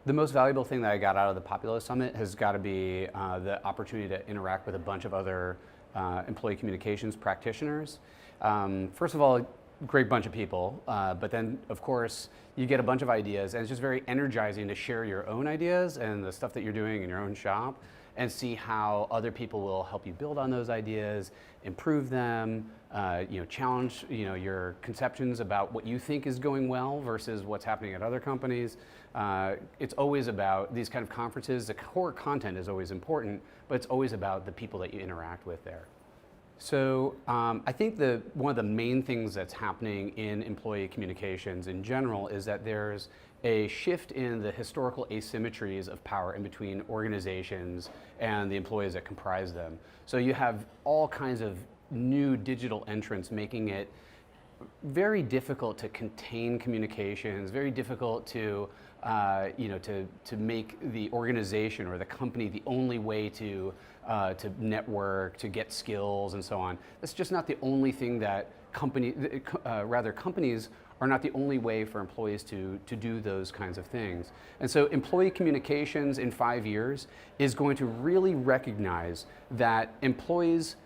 The most valuable thing that I got out of the Poppulo Summit has got to be the opportunity to interact with a bunch of other employee communications practitioners. First of all, great bunch of people, but then of course you get a bunch of ideas, and it's just very energizing to share your own ideas and the stuff that you're doing in your own shop and see how other people will help you build on those ideas, improve them, challenge your conceptions about what you think is going well versus what's happening at other companies. It's always about these kind of conferences. The core content is always important, but it's always about the people that you interact with there. So I think one of the main things that's happening in employee communications in general is that there's a shift in the historical asymmetries of power in between organizations and the employees that comprise them. So you have all kinds of new digital entrants making it very difficult to contain communications, very difficult to make the organization or the company the only way to network, to get skills, and so on. That's just not the only thing that companies are not the only way for employees to do those kinds of things. And so employee communications in 5 years is going to really recognize that employees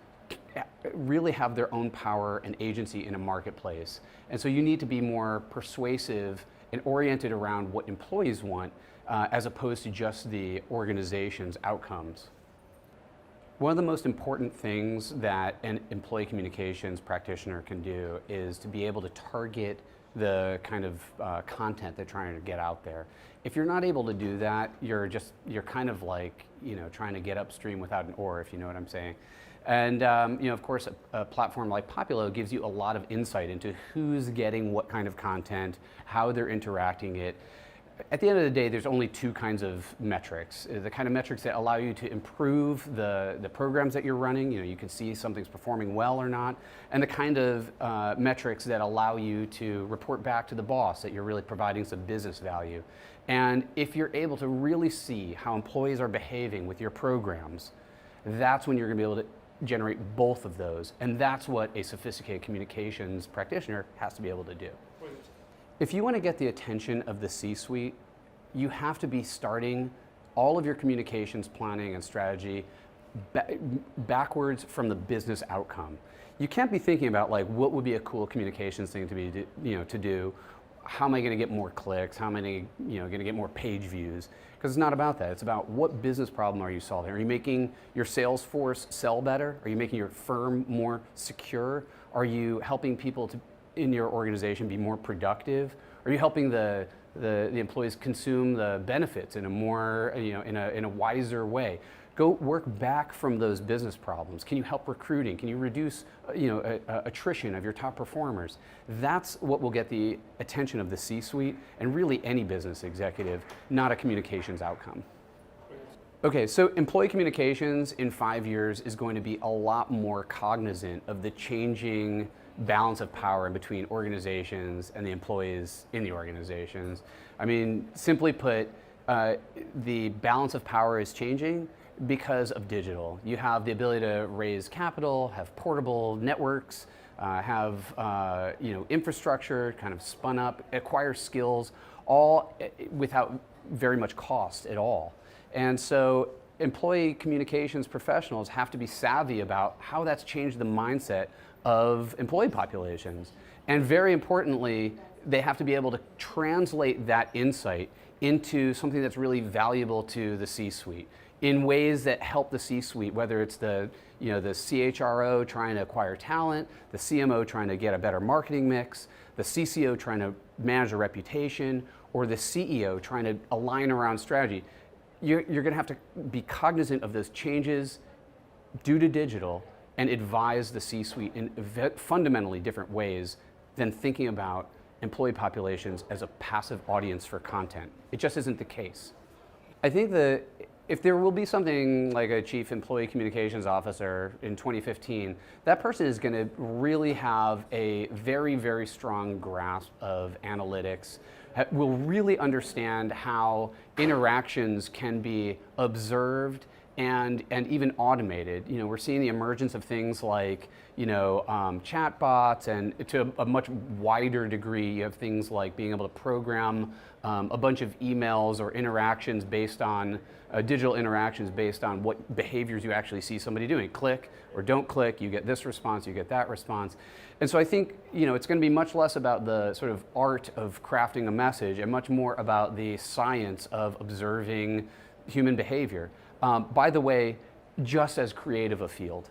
really have their own power and agency in a marketplace. And so you need to be more persuasive and oriented around what employees want as opposed to just the organization's outcomes. One of the most important things that an employee communications practitioner can do is to be able to target the kind of content they're trying to get out there. If you're not able to do that, you're kind of like, trying to get upstream without an oar, if you know what I'm saying. And of course, a platform like Poppulo gives you a lot of insight into who's getting what kind of content, how they're interacting it. At the end of the day, there's only two kinds of metrics. The kind of metrics that allow you to improve the programs that you're running, you can see something's performing well or not, and the kind of metrics that allow you to report back to the boss that you're really providing some business value. And if you're able to really see how employees are behaving with your programs, that's when you're going to be able to generate both of those. And that's what a sophisticated communications practitioner has to be able to do. If you want to get the attention of the C-suite, you have to be starting all of your communications planning and strategy backwards from the business outcome. You can't be thinking about like what would be a cool communications thing to do. How am I going to get more clicks? How am I going to get more page views? Because it's not about that. It's about what business problem are you solving? Are you making your sales force sell better? Are you making your firm more secure? Are you helping people in your organization be more productive? Are you helping the employees consume the benefits in a more in a wiser way? Go work back from those business problems. Can you help recruiting? Can you reduce attrition of your top performers? That's what will get the attention of the C-suite and really any business executive, not a communications outcome. Okay, so employee communications in 5 years is going to be a lot more cognizant of the changing balance of power in between organizations and the employees in the organizations. I mean, simply put, the balance of power is changing because of digital. You have the ability to raise capital, have portable networks, have infrastructure kind of spun up, acquire skills, all without very much cost at all. And so employee communications professionals have to be savvy about how that's changed the mindset of employee populations. And very importantly, they have to be able to translate that insight into something that's really valuable to the C-suite in ways that help the C-suite, whether it's the CHRO trying to acquire talent, the CMO trying to get a better marketing mix, the CCO trying to manage a reputation, or the CEO trying to align around strategy. You're going to have to be cognizant of those changes due to digital and advise the C-suite in fundamentally different ways than thinking about employee populations as a passive audience for content. It just isn't the case. I think that if there will be something like a chief employee communications officer in 2015, that person is going to really have a very, very strong grasp of analytics, will really understand how interactions can be observed and even automated. You know, we're seeing the emergence of things like, you know, chatbots, and to a much wider degree, you have things like being able to program a bunch of emails or interactions based on digital interactions based on what behaviors you actually see somebody doing. Click or don't click, you get this response, you get that response. And so I think, you know, it's going to be much less about the sort of art of crafting a message and much more about the science of observing human behavior. By the way, just as creative a field.